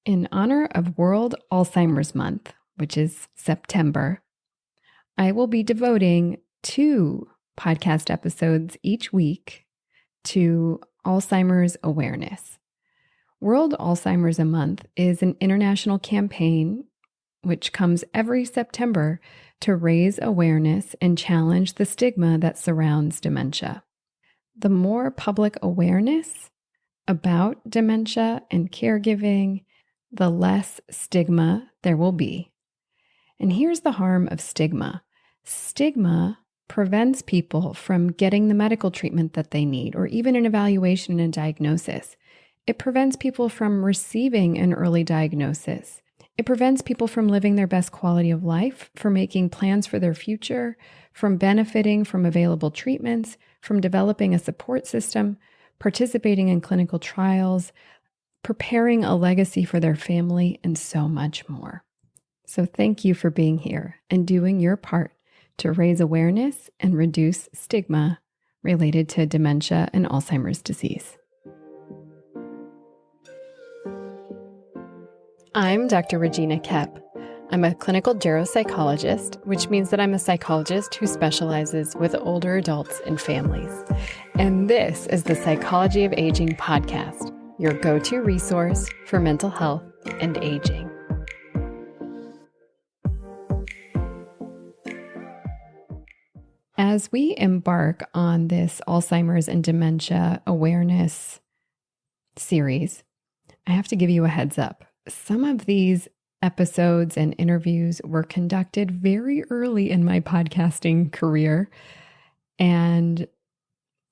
In honor of World Alzheimer's Month, which is September, I will be devoting 2 podcast episodes each week to Alzheimer's awareness. World Alzheimer's Month is an international campaign which comes every September to raise awareness and challenge the stigma that surrounds dementia. The more public awareness about dementia and caregiving, the less stigma there will be. And here's the harm of stigma. Stigma prevents people from getting the medical treatment that they need, or even an evaluation and diagnosis. It prevents people from receiving an early diagnosis. It prevents people from living their best quality of life, from making plans for their future, from benefiting from available treatments, from developing a support system, participating in clinical trials, preparing a legacy for their family, and so much more. So thank you for being here and doing your part to raise awareness and reduce stigma related to dementia and Alzheimer's disease. I'm Dr. Regina Koepp. I'm a clinical geropsychologist, which means that I'm a psychologist who specializes with older adults and families. And this is the Psychology of Aging podcast, your go-to resource for mental health and aging. As we embark on this Alzheimer's and dementia awareness series, I have to give you a heads up. Some of these episodes and interviews were conducted very early in my podcasting career, and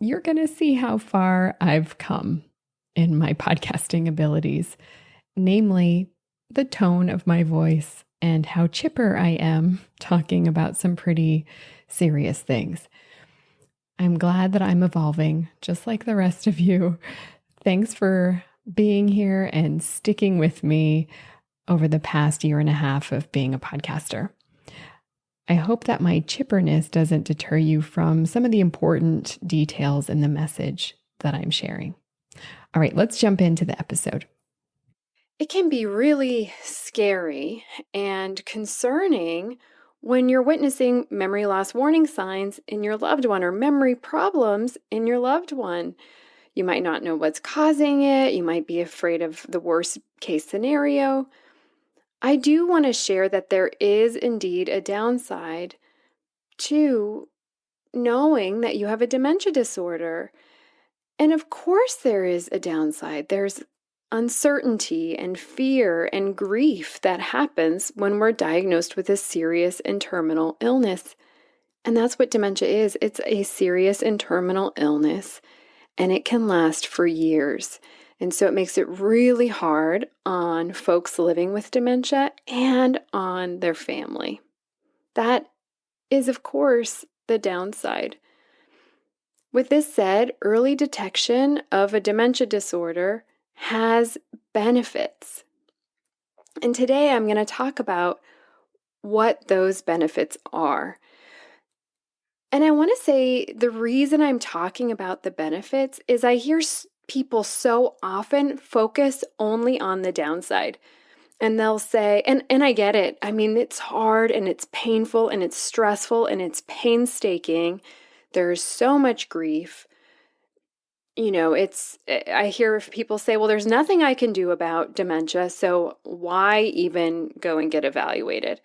you're going to see how far I've come in my podcasting abilities, namely the tone of my voice and how chipper I am talking about some pretty serious things. I'm glad that I'm evolving just like the rest of you. Thanks for being here and sticking with me over the past year and a half of being a podcaster. I hope that my chipperness doesn't deter you from some of the important details in the message that I'm sharing. All right, let's jump into the episode. It can be really scary and concerning when you're witnessing memory loss warning signs in your loved one or memory problems in your loved one. You might not know what's causing it. You might be afraid of the worst case scenario. I do want to share that there is indeed a downside to knowing that you have a dementia disorder. And of course there is a downside. There's uncertainty and fear and grief that happens when we're diagnosed with a serious and terminal illness. And that's what dementia is. It's a serious and terminal illness, and it can last for years. And so it makes it really hard on folks living with dementia and on their family. That is, of course, the downside. With this said, early detection of a dementia disorder has benefits. And today I'm going to talk about what those benefits are. And I want to say the reason I'm talking about the benefits is I hear people so often focus only on the downside. And they'll say, and I get it. I mean, it's hard and it's painful and it's stressful and it's painstaking. There's so much grief. You know, I hear people say, well, there's nothing I can do about dementia, so why even go and get evaluated?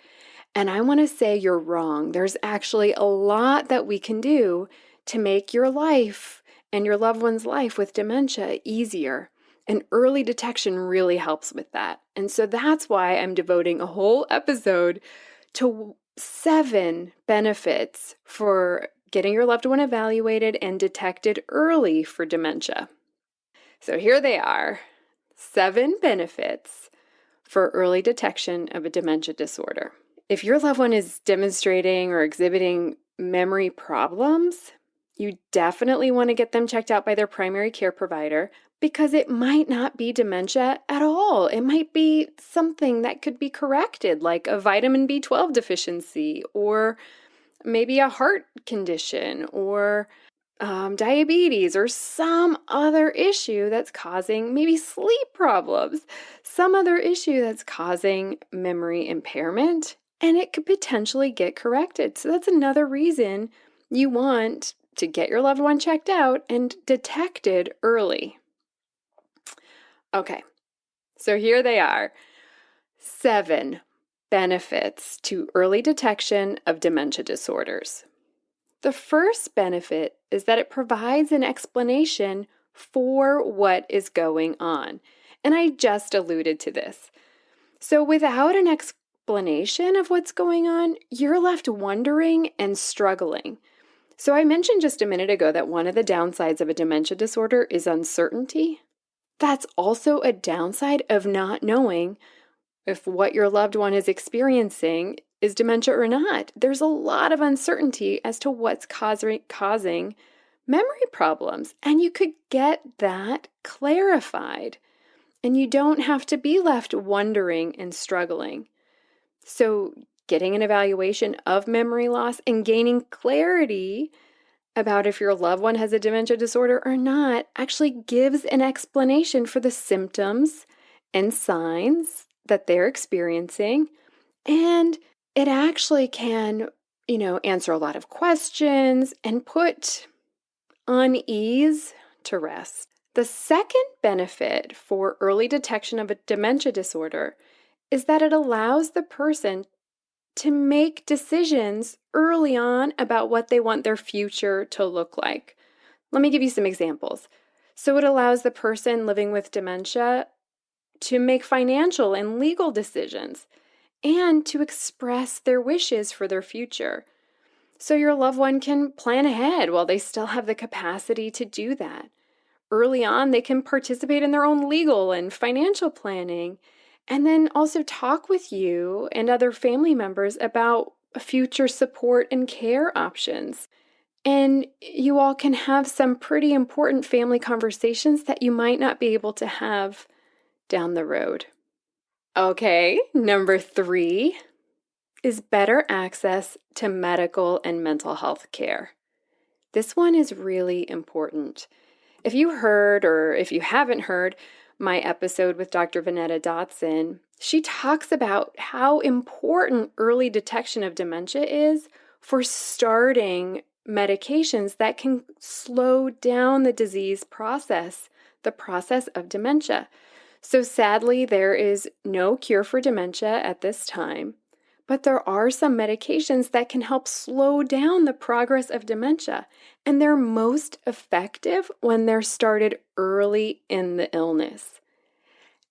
And I want to say you're wrong. There's actually a lot that we can do to make your life and your loved one's life with dementia easier. And early detection really helps with that. And so that's why I'm devoting a whole episode to 7 benefits for getting your loved one evaluated and detected early for dementia. So here they are, 7 benefits for early detection of a dementia disorder. If your loved one is demonstrating or exhibiting memory problems, you definitely want to get them checked out by their primary care provider because it might not be dementia at all. It might be something that could be corrected, like a vitamin B12 deficiency or maybe a heart condition or diabetes or some other issue that's causing maybe sleep problems, some other issue that's causing memory impairment, and it could potentially get corrected. So that's another reason you want to get your loved one checked out and detected early. Okay, so here they are. 7 benefits to early detection of dementia disorders. The first benefit is that it provides an explanation for what is going on. And I just alluded to this. So without an explanation of what's going on, you're left wondering and struggling. So I mentioned just a minute ago that one of the downsides of a dementia disorder is uncertainty. That's also a downside of not knowing if what your loved one is experiencing is dementia or not. There's a lot of uncertainty as to what's causing memory problems, and you could get that clarified, and you don't have to be left wondering and struggling. So getting an evaluation of memory loss and gaining clarity about if your loved one has a dementia disorder or not actually gives an explanation for the symptoms and signs that they're experiencing, and it actually can, answer a lot of questions and put unease to rest. The second benefit for early detection of a dementia disorder is that it allows the person to make decisions early on about what they want their future to look like. Let me give you some examples. So it allows the person living with dementia to make financial and legal decisions and to express their wishes for their future. So your loved one can plan ahead while they still have the capacity to do that. Early on, they can participate in their own legal and financial planning, and then also talk with you and other family members about future support and care options. And you all can have some pretty important family conversations that you might not be able to have down the road. Okay, number 3 is better access to medical and mental health care. This one is really important. If you heard, or if you haven't heard, my episode with Dr. Vanetta Dotson, she talks about how important early detection of dementia is for starting medications that can slow down the disease process, the process of dementia. So sadly, there is no cure for dementia at this time, but there are some medications that can help slow down the progress of dementia, and they're most effective when they're started early in the illness.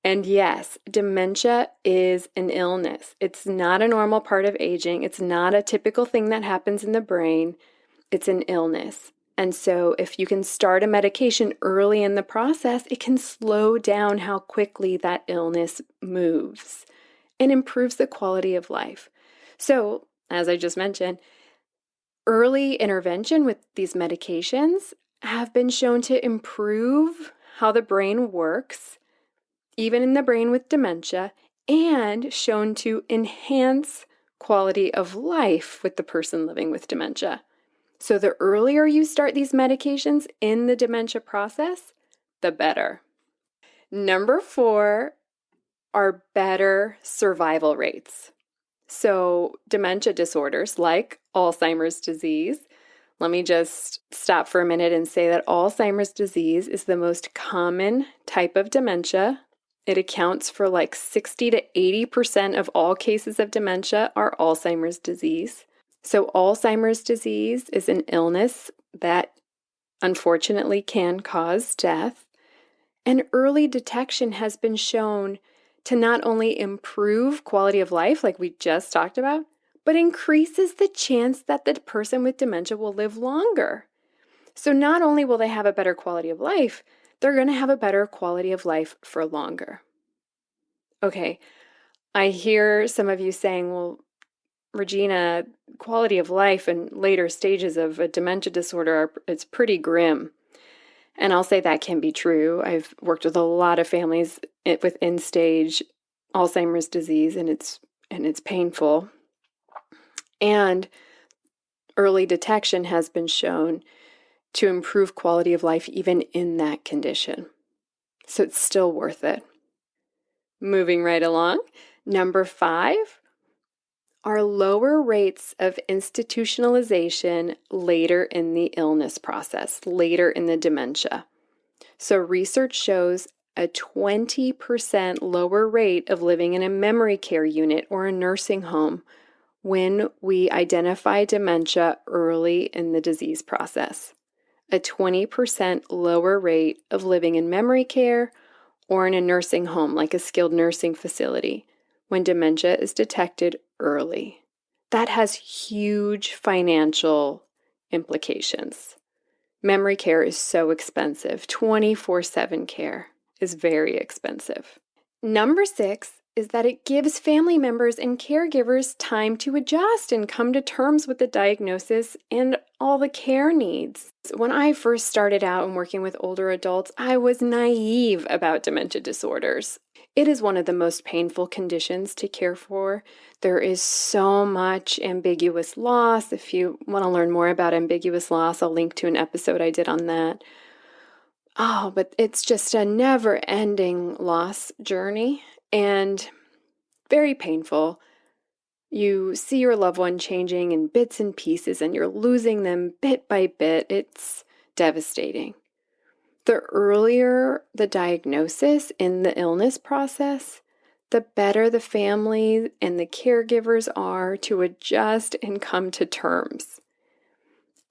And yes, dementia is an illness. It's not a normal part of aging. It's not a typical thing that happens in the brain. It's an illness. And so if you can start a medication early in the process, it can slow down how quickly that illness moves and improves the quality of life. So, as I just mentioned, early intervention with these medications have been shown to improve how the brain works, even in the brain with dementia, and shown to enhance quality of life with the person living with dementia. So the earlier you start these medications in the dementia process, the better. Number 4 are better survival rates. So dementia disorders like Alzheimer's disease, let me just stop for a minute and say that Alzheimer's disease is the most common type of dementia. It accounts for like 60 to 80% of all cases of dementia are Alzheimer's disease. So Alzheimer's disease is an illness that unfortunately can cause death, and early detection has been shown to not only improve quality of life, like we just talked about, but increases the chance that the person with dementia will live longer. So not only will they have a better quality of life, they're going to have a better quality of life for longer. Okay, I hear some of you saying, well, Regina, quality of life in later stages of a dementia disorder, it's pretty grim. And I'll say that can be true. I've worked with a lot of families with end-stage Alzheimer's disease, and it's painful. And early detection has been shown to improve quality of life even in that condition. So it's still worth it. Moving right along, number 5 are lower rates of institutionalization later in the illness process, later in the dementia. So research shows a 20% lower rate of living in a memory care unit or a nursing home when we identify dementia early in the disease process. A 20% lower rate of living in memory care or in a nursing home, like a skilled nursing facility, when dementia is detected early. That has huge financial implications. Memory care is so expensive. 24/7 care is very expensive. Number 6 is that it gives family members and caregivers time to adjust and come to terms with the diagnosis and all the care needs. When I first started out and working with older adults, I was naive about dementia disorders. It is one of the most painful conditions to care for. There is so much ambiguous loss. If you want to learn more about ambiguous loss, I'll link to an episode I did on that. Oh, but it's just a never-ending loss journey and very painful. You see your loved one changing in bits and pieces and you're losing them bit by bit. It's devastating. The earlier the diagnosis in the illness process, the better the family and the caregivers are to adjust and come to terms.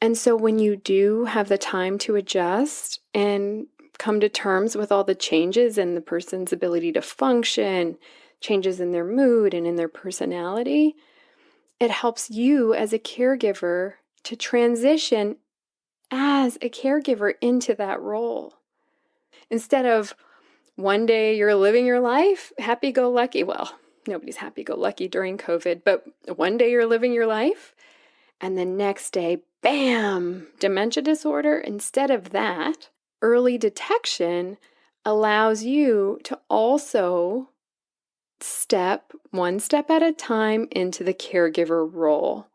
And so when you do have the time to adjust and come to terms with all the changes in the person's ability to function, changes in their mood and in their personality, it helps you as a caregiver to transition as a caregiver into that role. Instead of one day you're living your life happy-go-lucky, well, nobody's happy-go-lucky during COVID, but one day you're living your life and the next day, bam, dementia disorder. Instead of that, early detection allows you to also step one step at a time into the caregiver role.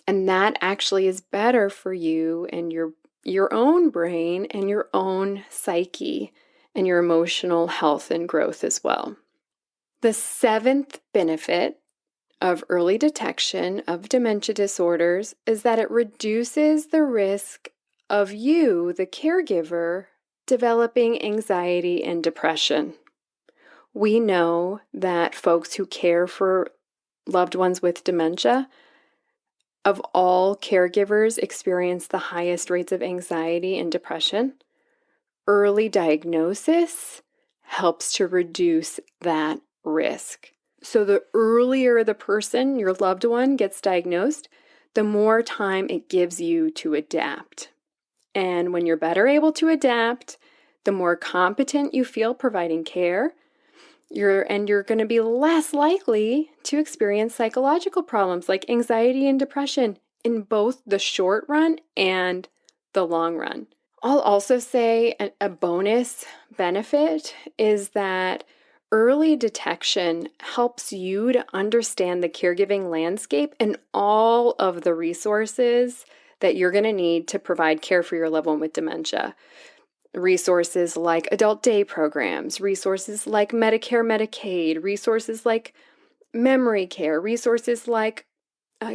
And that actually is better for you and your own brain and your own psyche and your emotional health and growth as well. The 7th benefit of early detection of dementia disorders is that it reduces the risk of you, the caregiver, developing anxiety and depression. We know that folks who care for loved ones with dementia, of all caregivers, experience the highest rates of anxiety and depression. Early diagnosis helps to reduce that risk. So the earlier the person, your loved one, gets diagnosed, the more time it gives you to adapt. And when you're better able to adapt, the more competent you feel providing care, you're going to be less likely to experience psychological problems like anxiety and depression in both the short run and the long run. I'll also say a bonus benefit is that early detection helps you to understand the caregiving landscape and all of the resources that you're going to need to provide care for your loved one with dementia. Resources like adult day programs, resources like Medicare, Medicaid, resources like memory care, resources like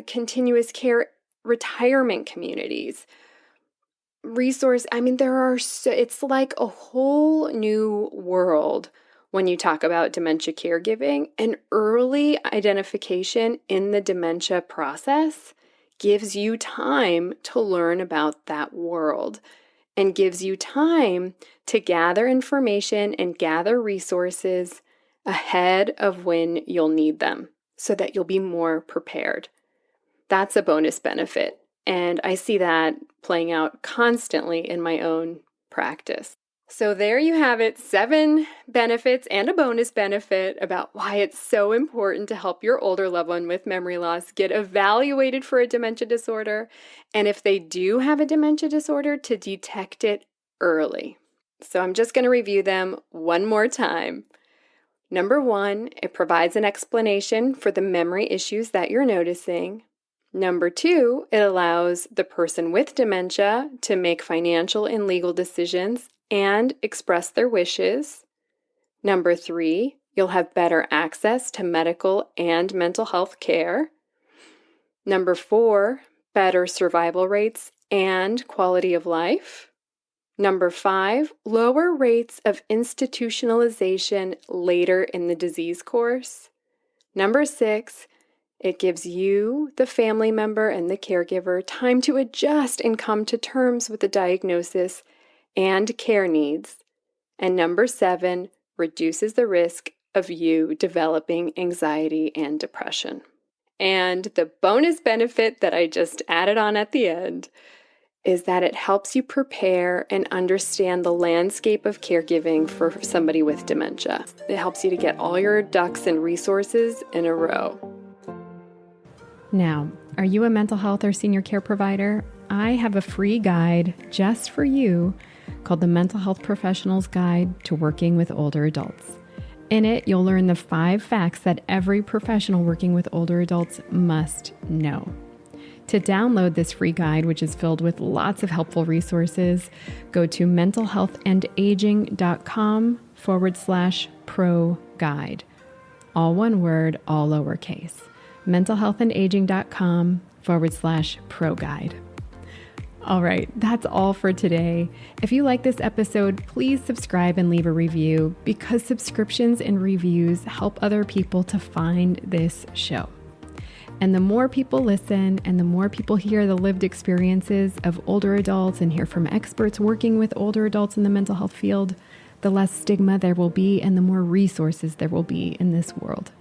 continuous care retirement communities. It's like a whole new world when you talk about dementia caregiving, and early identification in the dementia process gives you time to learn about that world and gives you time to gather information and gather resources ahead of when you'll need them so that you'll be more prepared. That's a bonus benefit. And I see that playing out constantly in my own practice. So there you have it, 7 benefits and a bonus benefit about why it's so important to help your older loved one with memory loss get evaluated for a dementia disorder, and if they do have a dementia disorder, to detect it early. So I'm just going to review them one more time. Number 1, it provides an explanation for the memory issues that you're noticing. Number 2, it allows the person with dementia to make financial and legal decisions and express their wishes. Number 3, you'll have better access to medical and mental health care. Number 4, better survival rates and quality of life. Number 5, lower rates of institutionalization later in the disease course. Number 6, it gives you, the family member, and the caregiver time to adjust and come to terms with the diagnosis and care needs. And number 7, reduces the risk of you developing anxiety and depression. And the bonus benefit that I just added on at the end is that it helps you prepare and understand the landscape of caregiving for somebody with dementia. It helps you to get all your ducks and resources in a row. Now, are you a mental health or senior care provider? I have a free guide just for you called the Mental Health Professional's Guide to Working with Older Adults. In it, you'll learn the 5 facts that every professional working with older adults must know. To download this free guide, which is filled with lots of helpful resources, go to mentalhealthandaging.com/pro guide. All one word, all lowercase. mentalhealthandaging.com/pro guide. All right, that's all for today. If you like this episode, please subscribe and leave a review because subscriptions and reviews help other people to find this show. And the more people listen and the more people hear the lived experiences of older adults and hear from experts working with older adults in the mental health field, the less stigma there will be and the more resources there will be in this world.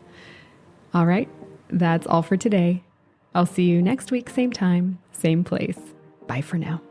All right, that's all for today. I'll see you next week, same time, same place. Bye for now.